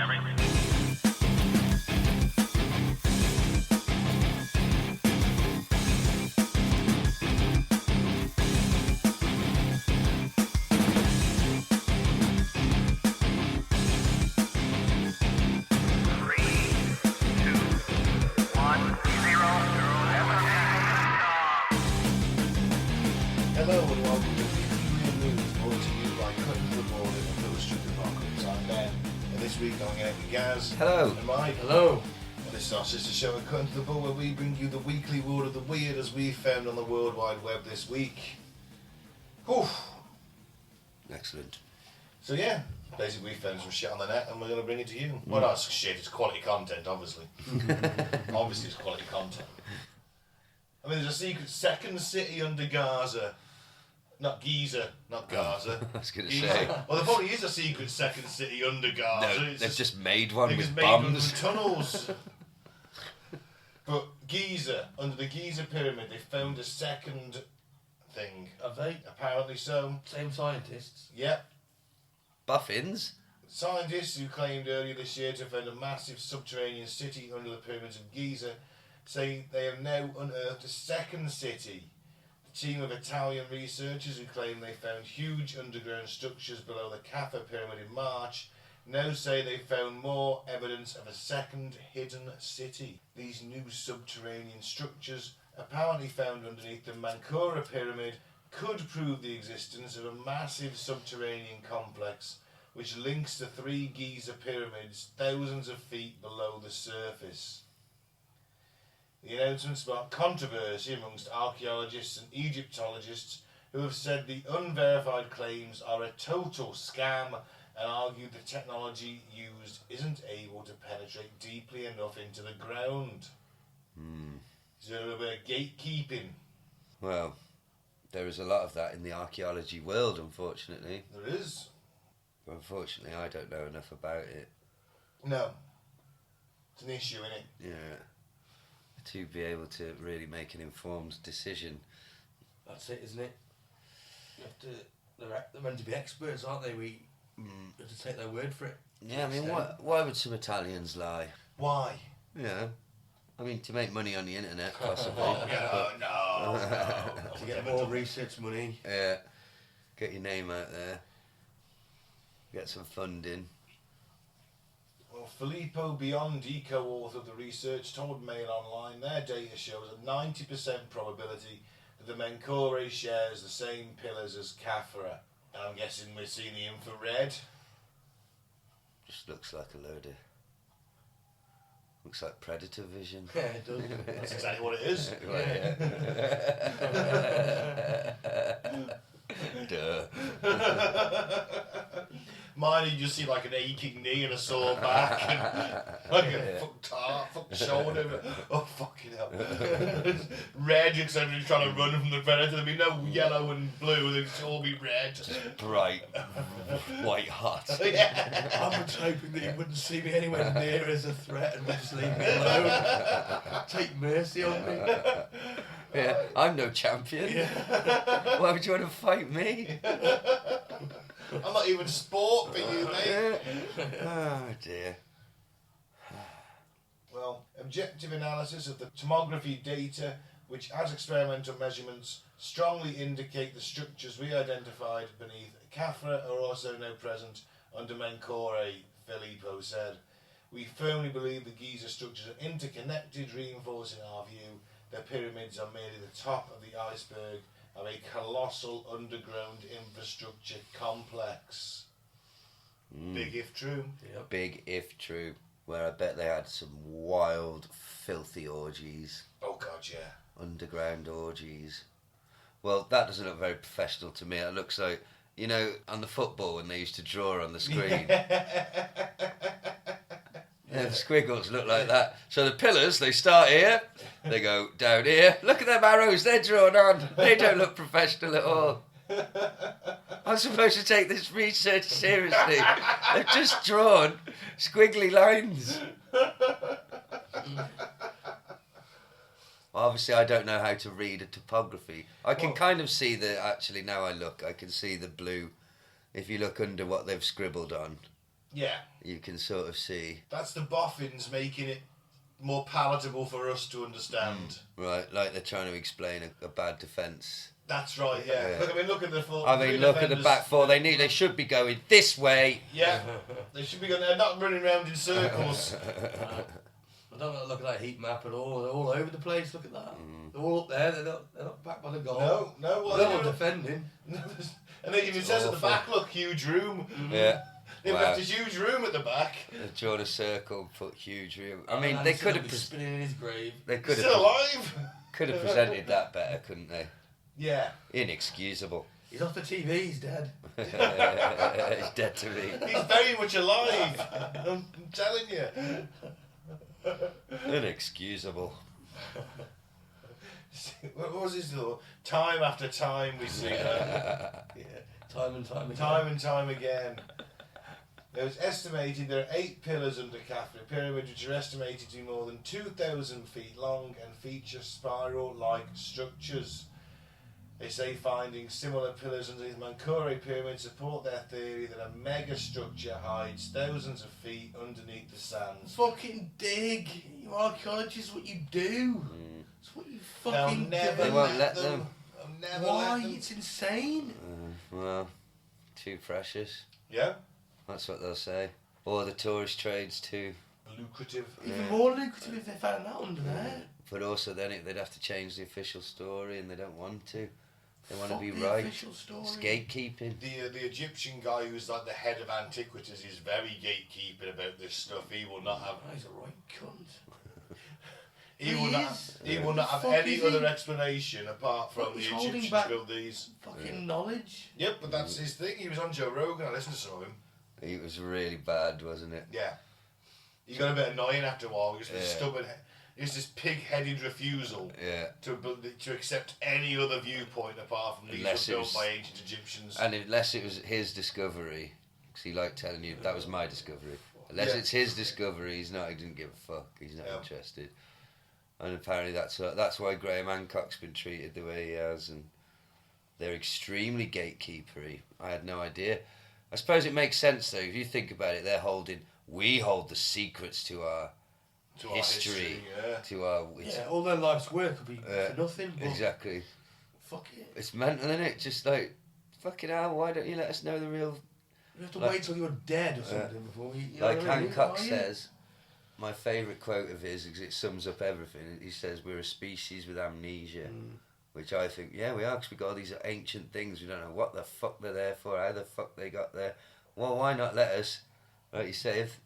Hello and welcome to Weekly News, brought to you by Cutting the Board in the Illustrated Rockers. I'm Ben, and this week I'm going to be Gaz. Hello. And Mike. Hello. And this is our sister show at Cutting to the Board, where we bring you the weekly word of the weird as we found on the World Wide Web this week. Whew. Excellent. So yeah, basically we found some shit on the net and we're going to bring it to you. Well, that's shit, it's quality content, obviously. Obviously it's quality content. I mean, there's a secret second city under Gaza. Not Giza, not Gaza. I was going to Giza. say. Well, there probably is a secret second city under Gaza. No, they've just made one they've with just made one bombs. with tunnels. But Giza, under the Giza pyramid, they found a second thing. Have they? Apparently so. Same scientists? Yep. Buffins? Scientists who claimed earlier this year to have found a massive subterranean city under the pyramids of Giza say they have now unearthed a second city. The team of Italian researchers who claim they found huge underground structures below the Khafre pyramid in March now say they found more evidence of a second hidden city. These new subterranean structures, apparently found underneath the Menkaure pyramid, could prove the existence of a massive subterranean complex which links the three Giza pyramids thousands of feet below the surface. The announcement sparked controversy amongst archaeologists and Egyptologists who have said the unverified claims are a total scam and argue the technology used isn't able to penetrate deeply enough into the ground. Is there a little bit of gatekeeping? Well, there is a lot of that in the archaeology world, unfortunately. There is. But unfortunately, I don't know enough about it. No. It's an issue, isn't it? Yeah. To be able to really make an informed decision. That's it, isn't it? You have to, they're meant to be experts, aren't they? We have to take their word for it. Yeah, I mean, why would some Italians lie? Why? Yeah. I mean, to make money on the internet, possibly. No. To get more research money. Yeah. Get your name out there. Get some funding. Well, Filippo Biondi, co-author of the research, told Mail Online their data shows a 90% probability that the Menkaure shares the same pillars as Khafre. And I'm guessing we're seeing the infrared. Just looks like a load of... Looks like predator vision. Yeah, it does. That's exactly what it is. Duh. Mine, you just see like an aching knee and a sore back, and like a fucked shoulder. Oh, fucking hell. Red, except you're trying to run from the predator. There'd be no yellow and blue, they'd all be red. Bright, white hot. Yeah. I'm just hoping that he wouldn't see me anywhere near as a threat and would just leave me alone. Take mercy on me. Yeah, I'm no champion. Yeah. Why would you want to fight me? I'm not even sport for you, mate. Oh dear. Well, objective analysis of the tomography data, which as experimental measurements strongly indicate the structures we identified beneath Khafre are also now present under Menkaure, Filippo said. We firmly believe the Giza structures are interconnected, reinforcing our view that pyramids are merely the top of the iceberg of a colossal underground infrastructure complex. Big if true. Yep. Big if true. Where I bet they had some wild, filthy orgies. Oh God, yeah. Underground orgies. Well, that doesn't look very professional to me. It looks like, you know, on the football when they used to draw on the screen. Yeah, the squiggles look like that. So the pillars, they start here, they go down here. Look at them arrows they're drawn on. They don't look professional at all. I'm supposed to take this research seriously. They've just drawn squiggly lines. Obviously, I don't know how to read a topography. I can kind of see the, actually now I look, I can see the blue. If you look under what they've scribbled on, Yeah. You can sort of see. That's the boffins making it more palatable for us to understand. Right, like they're trying to explain a bad defence. That's right, yeah. Yeah. Look, I mean, look at the full. Look at the back four. They should be going this way. Yeah, they should be going. They're not running around in circles. I don't look at that heat map at all. They're all over the place. Look at that. They're all up there. They're not back by the goal. No. Well, they're not defending. And it even says at the back, look, huge room. Yeah. They've left a huge room at the back. They've drawn a circle, put huge room. I And mean, they could have spinning in his grave. They could He's have still alive. Could have presented that better, couldn't they? Yeah. Inexcusable. He's off the TV. He's dead. He's dead to me. He's very much alive. I'm telling you. Inexcusable. What was his thought? Time after time we see that. Yeah. Time and time again. Time and time again. It was estimated there are 8 pillars under Khafre Pyramid, which are estimated to be more than 2,000 feet long and feature spiral-like structures. They say finding similar pillars underneath Mankure Pyramid support their theory that a mega structure hides thousands of feet underneath the sands. Fucking dig. You archaeologists, what you do. It's what you fucking They'll never They won't let them. They'll never Why? let them. It's insane. Well, too precious. Yeah? That's what they'll say. Or the tourist trades too. Lucrative. Even more lucrative if they found that under there. But also then they'd have to change the official story and they don't want to. They want to Fuck be the right. official story. It's gatekeeping. The Egyptian guy who's like the head of antiquities is very gatekeeping about this stuff. He will not have. He's a right cunt. He He will not have Fuck any is he? other explanation apart from Look, the he's holding Egyptians back- built these. Fucking knowledge. Yep, but that's his thing. He was on Joe Rogan. I listened to some of him. It was really bad, wasn't it? Yeah. He got a bit annoying after a while. He was Yeah. stubborn. He was this pig-headed refusal Yeah. to accept any other viewpoint apart from these Unless were it built was- by ancient Egyptians. And unless it was his discovery, because he liked telling you that was my discovery. Unless Yeah. it's his discovery, he didn't give a fuck. He's not Yeah. interested. And apparently that's why Graham Hancock's been treated the way he has, and they're extremely gatekeepery. I had no idea. I suppose it makes sense though if you think about it. We hold the secrets to our To our history, yeah. to our Yeah, all their life's work will be for nothing. But exactly. Fuck it. It's mental, isn't it? Just like fucking hell. Why don't you let us know the real? You have to Like- wait till you're dead or something before you know Like what I mean? Hancock Are you? says, my favourite quote of his, because it sums up everything, he says, we're a species with amnesia, which I think, yeah, we are, because we've got all these ancient things, we don't know what the fuck they're there for, how the fuck they got there. Well, why not let us, like you say, if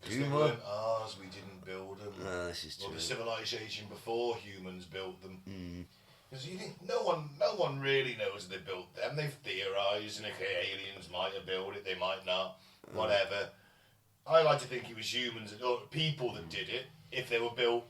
Because do they more? weren't ours, we didn't build them. No, this is Or true. the civilization before humans built them. Mm. Because you think no one really knows they built them. They've theorised, and okay, aliens might have built it, they might not, whatever. I like to think it was humans or people that did it if they were built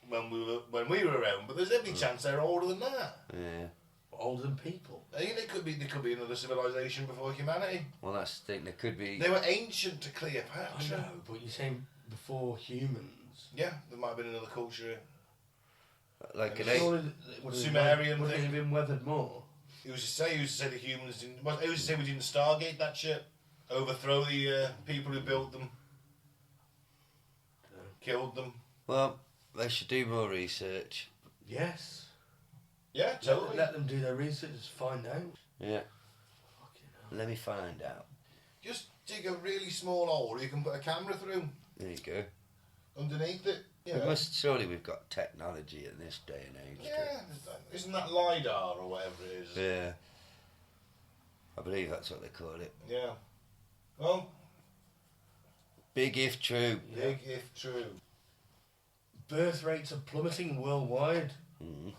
when we were around. But there's every chance they're older than that. Yeah. Older than people. I think there could be another civilization before humanity. Well, that's the thing, there could be... They were ancient to I Cleopatra. know, but you're saying before humans. Yeah, there might have been another culture. Like an Surely it would have Sumerian would thing. have been weathered more. Who's to say the humans didn't? Who's to say we didn't Stargate that shit? Overthrow the people who built them, killed them. Well, they should do more research. Yes. Yeah, totally. Let them do their research, find out. Yeah. Fucking hell. Let me find out. Just dig a really small hole you can put a camera through There you go. underneath it. Yeah. Surely we've got technology in this day and age. Yeah, isn't that LiDAR or whatever it is? Yeah. I believe that's what they call it. Yeah. Well, Big if true. big if true. Birth rates are plummeting worldwide. Mm.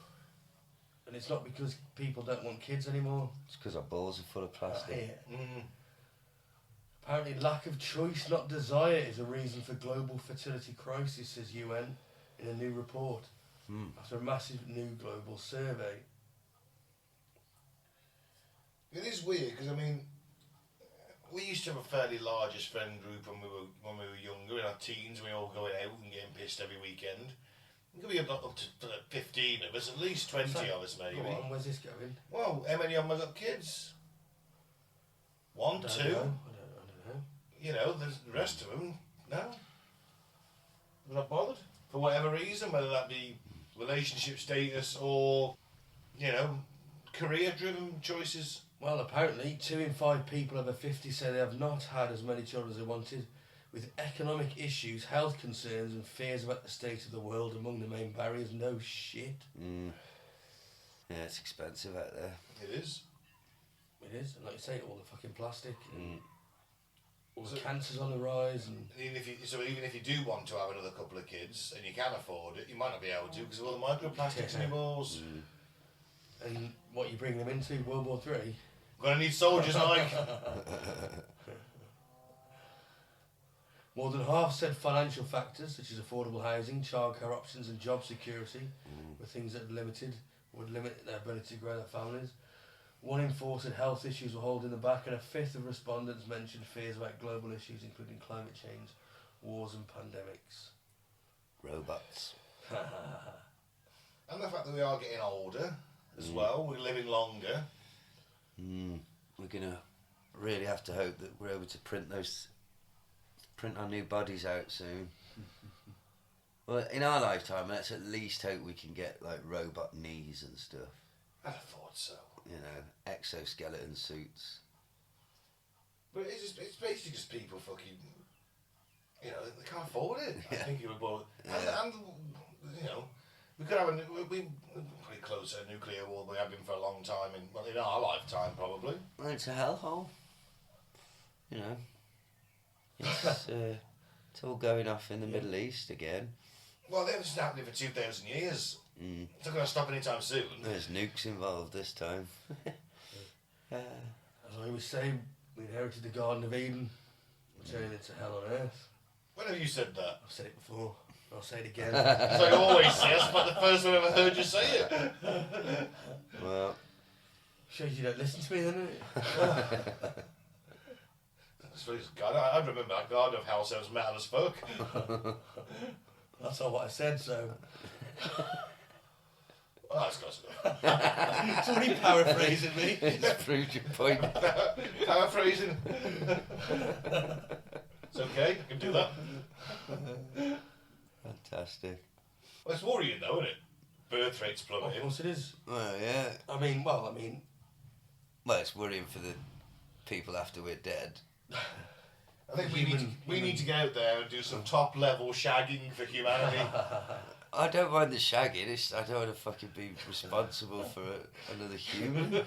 And it's not because people don't want kids anymore. It's because our balls are full of plastic. Here. Mm. Apparently lack of choice, not desire, is a reason for global fertility crisis, says UN in a new report. Mm. After a massive new global survey. It is weird because I mean, we used to have a fairly largest friend group when we were younger, in our teens. We were all going out and getting pissed every weekend. It could be up to 15 of us, at least 20 of us maybe. Go on, where's this going? Well, how many of them have got kids? One, I don't two. know. I don't know. you know, the rest of them, no. They're not bothered. For whatever reason, whether that be relationship status or, you know, career-driven choices. Well, apparently, 2 in 5 people over 50 say they have not had as many children as they wanted, with economic issues, health concerns and fears about the state of the world among the main barriers. No shit. Yeah, it's expensive out there. It is. It is. And like you say, all the fucking plastic. And all So- the cancer's on the rise. And Even if you do want to have another couple of kids and you can afford it, you might not be able to because of all the microplastics in your balls. and what you bring them into, World War Three. Gonna need soldiers, Mike. More than half said financial factors such as affordable housing, childcare options and job security were things that would limit their ability to grow their families. 1 in 4 said health issues were holding them back, and a fifth of respondents mentioned fears about global issues including climate change, wars and pandemics. Robots. And the fact that we are getting older as well, we're living longer. We're gonna really have to hope that we're able to print our new bodies out soon. Well, in our lifetime, let's at least hope we can get like robot knees and stuff. I'd have thought so. You know, exoskeleton suits. But it's basically just people fucking, you know, they can't afford it. I think it would boil. And, you know, we could have we're pretty close to a nuclear war. We have been for a long time, in our lifetime probably. Well, it's a hellhole. You know, it's all going off in the Middle East again. Well, they've just happening for 2,000 years. It's not going to stop anytime soon. There's nukes involved this time. As I always say, we inherited the Garden of Eden, we're turning into hell on earth. When have you said that? I've said it before, I'll say it again. As I always say, that's about the first time I've ever heard you say it. Well, Shows you don't listen to me then, isn't it? I remember that Garden of Hell sounds metal as fuck. That's not what I said, so... Oh, that's close enough. Somebody paraphrasing me. it's proved your point. Paraphrasing. It's okay, I can do that. Fantastic. Well, it's worrying though, isn't it? Birth rates Of plummeting. course it is. Well, yeah. Well, It's worrying for the people after we're dead. I think we need to get out there and do some top level shagging for humanity. I don't mind the shagging. I don't want to fucking be responsible for another human.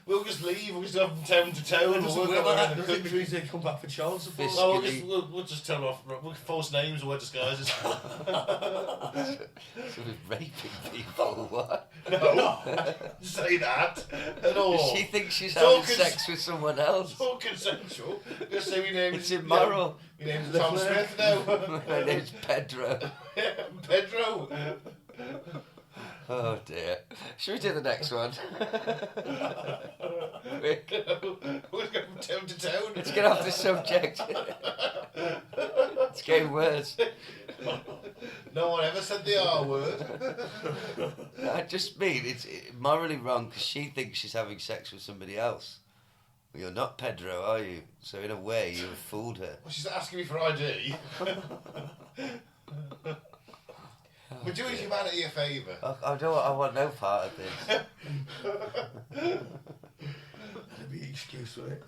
We'll just leave. We'll just go from town to town. it We'll doesn't work work our like way that, around the does it? Which country. means they come back for child support. Fiscally. Oh, we'll just tell them off. We'll false names or disguises. Sort of raping people, what? No, say that at all. She thinks she's It's all having sex with someone else. It's all consensual. Just say we name It's immoral. My name's Tom Smith now. My name's Pedro. Pedro. Oh dear. Should we do the next one? Quick. We're going from town to town. Let's get off this subject. It's getting worse. No one ever said the R word. I just mean it's morally wrong because she thinks she's having sex with somebody else. Well, you're not Pedro, are you? So in a way, you've fooled her. Well, she's asking me for ID. We're doing humanity a favour. I want no part of this. That'd be an excuse for it.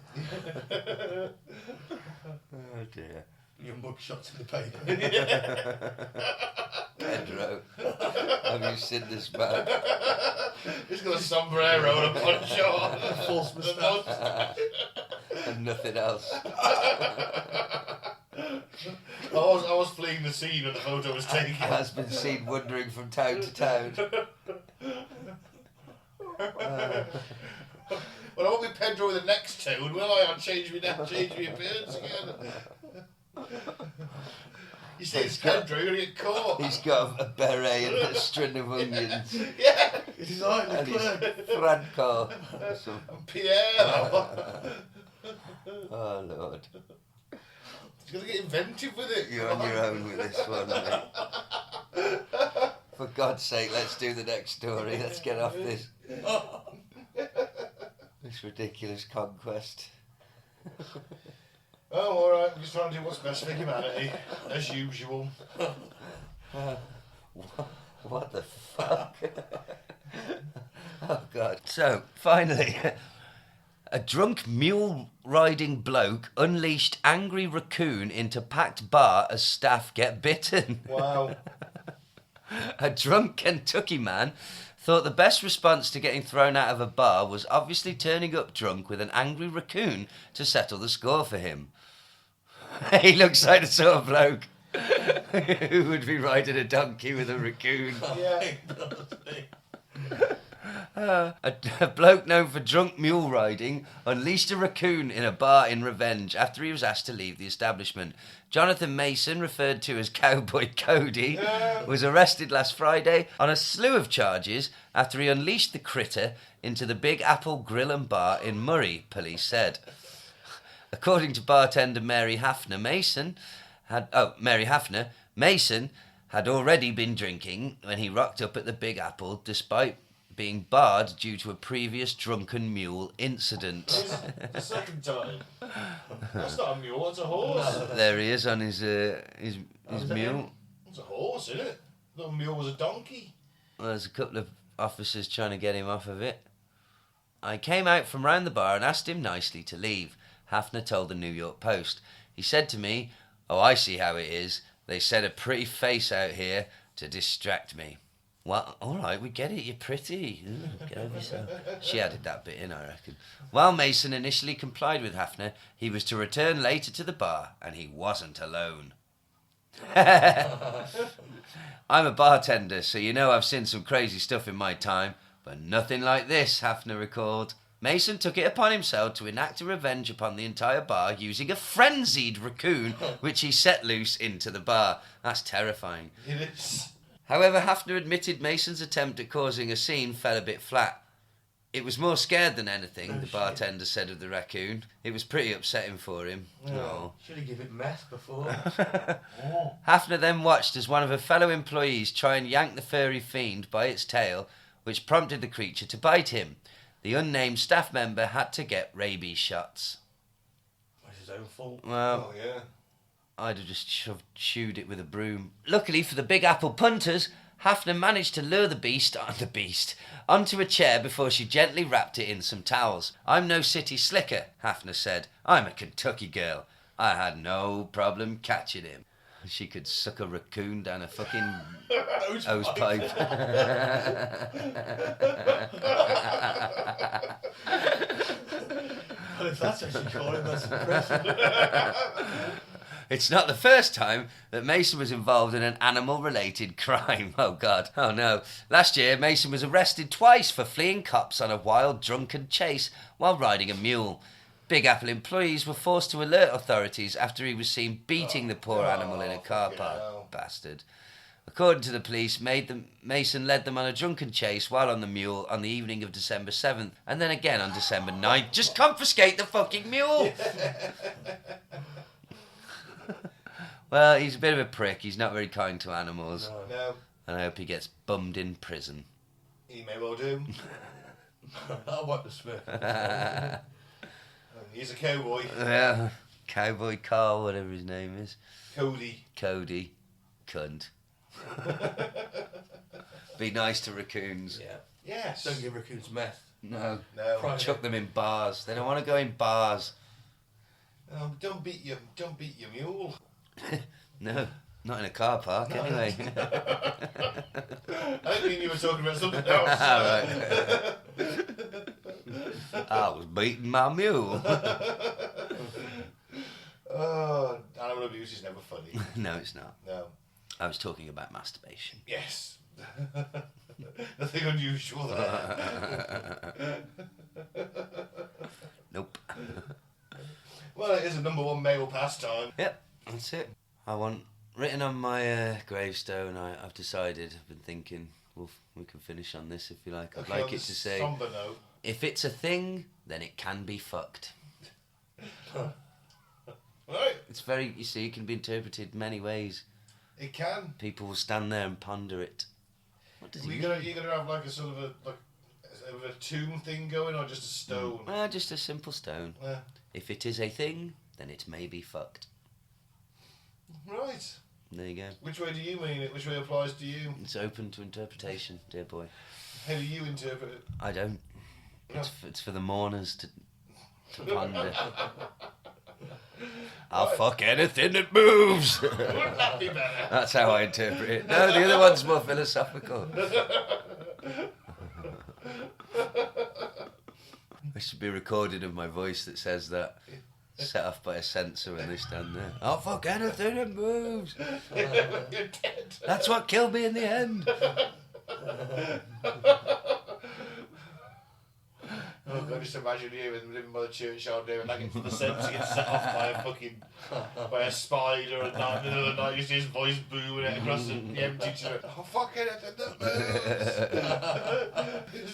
Oh dear. Your mugshots in the paper. Pedro, have you seen this man? He's got a sombrero and a poncho on. A false moustache. And nothing else. I was fleeing the scene when the photo was taken. Has been seen wandering from town to town. Well, I won't be Pedro with the next town, will I? I'll change me appearance again. You say it's Pedro, you're going to get caught. He's got a beret and a string of onions. Yeah. He's like And the he's Clair. Franco. I'm Pierre. Oh Lord. He's going to get inventive with it. You're on your own with this one, mate. For God's sake, let's do the next story. Let's get off this ridiculous conquest. Oh, alright, we're just trying to do what's best for humanity, as usual. What the fuck? Oh, God. So, finally, a drunk mule-riding bloke unleashed angry raccoon into packed bar as staff get bitten. Wow. A drunk Kentucky man thought the best response to getting thrown out of a bar was obviously turning up drunk with an angry raccoon to settle the score for him. He looks like the sort of bloke who would be riding a donkey with a raccoon. Yeah. A bloke known for drunk mule riding unleashed a raccoon in a bar in revenge after he was asked to leave the establishment. Jonathan Mason, referred to as Cowboy Cody, was arrested last Friday on a slew of charges after he unleashed the critter into the Big Apple Grill and Bar in Murray, police said. According to bartender Mary Hafner, Mason had already been drinking when he rocked up at the Big Apple, despite being barred due to a previous drunken mule incident. The second time. That's not a mule, that's a horse. There he is on his mule. It's a horse, isn't it? The mule was a donkey. Well, there's a couple of officers trying to get him off of it. I came out from round the bar and asked him nicely to leave, Hafner told the New York Post. He said to me, "Oh, I see how it is. They set a pretty face out here to distract me." Well, all right, we get it. You're pretty. Get over yourself. She added that bit in, I reckon. While Mason initially complied with Hafner, he was to return later to the bar, and he wasn't alone. I'm a bartender, so you know I've seen some crazy stuff in my time, but nothing like this, Hafner recalled. Mason took it upon himself to enact a revenge upon the entire bar using a frenzied raccoon, which he set loose into the bar. That's terrifying. It is. However, Hafner admitted Mason's attempt at causing a scene fell a bit flat. It was more scared than anything, the bartender said of the raccoon. It was pretty upsetting for him. Oh. Should have given it meth before. Hafner then watched as one of her fellow employees try and yank the furry fiend by its tail, which prompted the creature to bite him. The unnamed staff member had to get rabies shots. It's his own fault. Well, Oh, yeah. I'd have just chewed it with a broom. Luckily for the Big Apple punters, Hafner managed to lure the beast onto a chair before she gently wrapped it in some towels. "I'm no city slicker," Hafner said. "I'm a Kentucky girl. I had no problem catching him." She could suck a raccoon down a fucking hose pipe. Well, if that's what you call it, that's impressive. It's not the first time that Mason was involved in an animal-related crime. Oh, God. Oh, no. Last year, Mason was arrested twice for fleeing cops on a wild, drunken chase while riding a mule. Big Apple employees were forced to alert authorities after he was seen beating the poor animal in a car park. Bastard. According to the police, Mason led them on a drunken chase while on the mule on the evening of December 7th, and then again on December 9th. Just confiscate the fucking mule! Well, he's a bit of a prick. He's not very kind to animals. No. And I hope he gets bummed in prison. He may well do. I'll wipe the Smith. He's a cowboy. Yeah. Cowboy Carl, whatever his name is. Cody. Cody. Cunt. Be nice to raccoons. Yeah. Yes. Don't give raccoons meth. No. No. Chuck them in bars. They don't want to go in bars. Don't beat your mule. No. Not in a car park, anyway. I think you were talking about something else. I was beating my mule. Oh, animal abuse is never funny. No, it's not. No. I was talking about masturbation. Yes. Nothing unusual there. Nope. Well, it is a #1 male pastime. Yep, that's it. I want written on my gravestone. I've decided. I've been thinking. We can finish on this if you like. I'd like it to say, somber note. if it's a thing, then it can be fucked. Right. It's very, you see, it can be interpreted many ways. It can. People will stand there and ponder it. What does he mean? You're gonna have like a sort of a tomb thing going, or just a stone? Just a simple stone. Yeah. If it is a thing, then it's maybe fucked. Right. There you go. Which way do you mean it? Which way applies to you? It's open to interpretation, dear boy. How do you interpret it? I don't. It's for the mourners to ponder. I'll fuck anything that moves. Wouldn't that be better? That's how I interpret it. No, the other one's more philosophical. There should be a recording of my voice that says that, set off by a censor when they stand there. I'll fuck anything that moves. You're dead. That's what killed me in the end. Oh God, just imagine you living by the churchyard there and like the censor gets set off by a spider at night, middle of the night, you see his voice booming it across the empty church. Oh fuck it,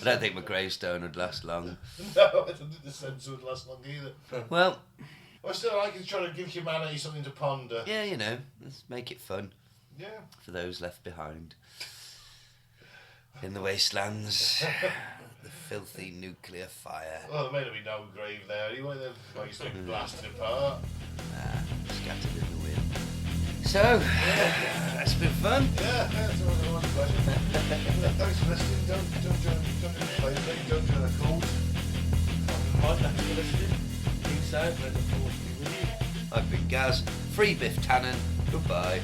I don't think my gravestone would last long. No, I don't think the censor would last long either. Well, I still like it, trying to give humanity something to ponder. yeah, you know, let's make it fun Yeah. for those left behind. In the wastelands, the filthy nuclear fire. Well, there may not be no grave there anyway, the place will be blasted apart. Scattered in the wind. So, that's been fun. Yeah, it's always a pleasure. Thanks for listening. Don't join the play, don't join the cult. Right, thanks for listening. Peace out, let the force be with you. I've been Gaz, free Biff Tannen, goodbye.